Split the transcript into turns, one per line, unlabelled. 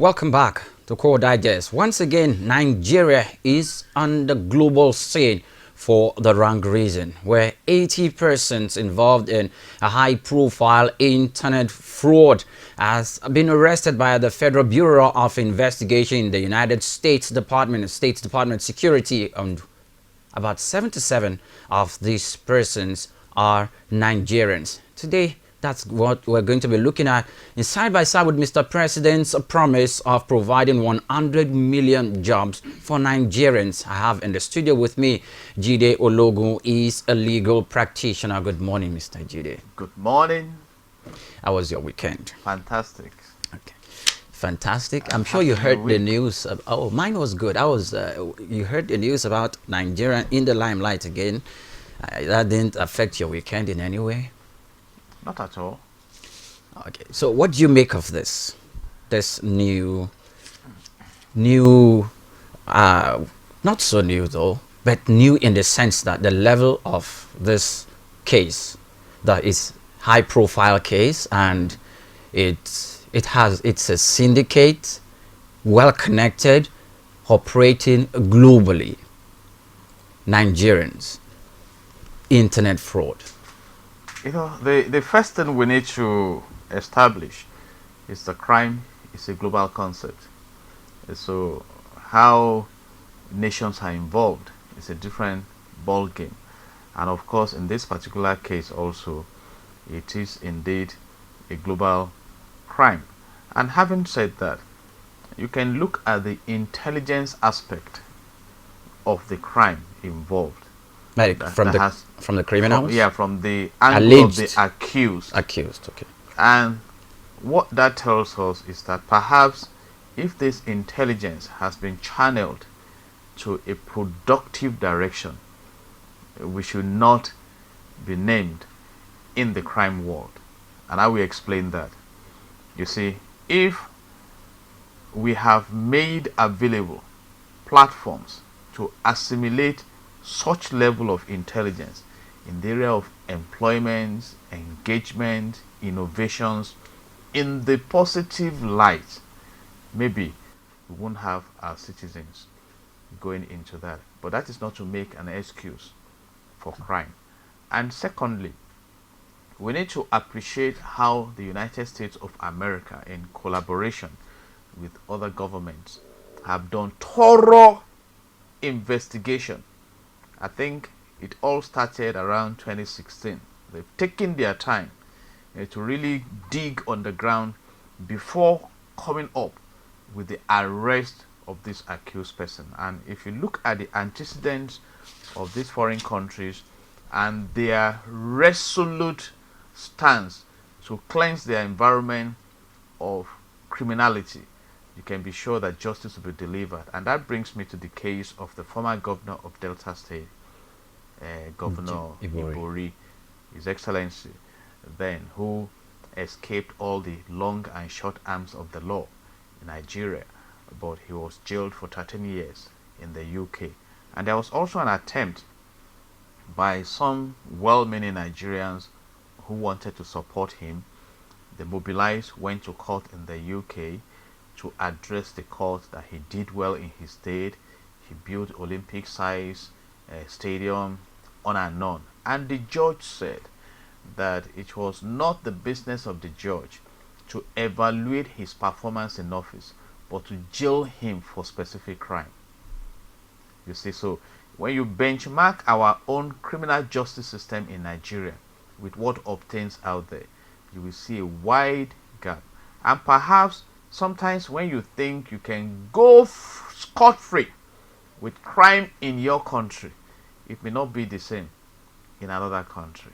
Welcome back to Core Digest. Once again, Nigeria is on the global scene for the wrong reason, where 80 persons involved in a high-profile internet fraud has been arrested by the Federal Bureau of Investigation in the United States Department of Security, and about 77 of these persons are Nigerians. Today, that's what we're going to be looking at in side by side with Mr. President's promise of providing 100 million jobs for Nigerians. I have in the studio with me Jide Ologun. Is a legal practitioner. Good morning, Mr. Jide.
Good morning.
How was your weekend?
Fantastic.
Okay, fantastic. I'm sure you heard the news. Oh, mine was good. You heard the news about Nigeria in the limelight again. That didn't affect your weekend in any way?
Not at all.
Okay, so what do you make of this new not so new though, but new in the sense that the level of this case, that is high profile case, and it's a syndicate, well connected, operating globally. Nigerians, internet fraud.
You know, the first thing we need to establish is the crime is a global concept. So how nations are involved is a different ball game. And of course, in this particular case also, it is indeed a global crime. And having said that, you can look at the intelligence aspect of the crime involved.
Like from the criminals?
From the angle
Alleged.
of the accused.
Accused, okay.
And what that tells us is that perhaps if this intelligence has been channeled to a productive direction, we should not be named in the crime world. And I will explain that. You see, if we have made available platforms to assimilate such level of intelligence in the area of employment, engagement, innovations in the positive light, maybe we won't have our citizens going into that. But that is not to make an excuse for crime. And secondly, we need to appreciate how the United States of America, in collaboration with other governments, have done thorough investigation. I think it all started around 2016. They've taken their time to really dig on the ground before coming up with the arrest of this accused person. And if you look at the antecedents of these foreign countries and their resolute stance to cleanse their environment of criminality, you can be sure that justice will be delivered. And that brings me to the case of the former governor of Delta State, Governor Ibori, His Excellency, then, who escaped all the long and short arms of the law in Nigeria, but he was jailed for 13 years in the UK. And there was also an attempt by some well-meaning Nigerians who wanted to support him. They mobilized, went to court in the UK to address the court that he did well in his state. He built Olympic-size stadium, on and on. And the judge said that it was not the business of the judge to evaluate his performance in office, but to jail him for specific crime. You see, so when you benchmark our own criminal justice system in Nigeria with what obtains out there, you will see a wide gap. And perhaps sometimes when you think you can go scot-free with crime in your country, it may not be the same in another country.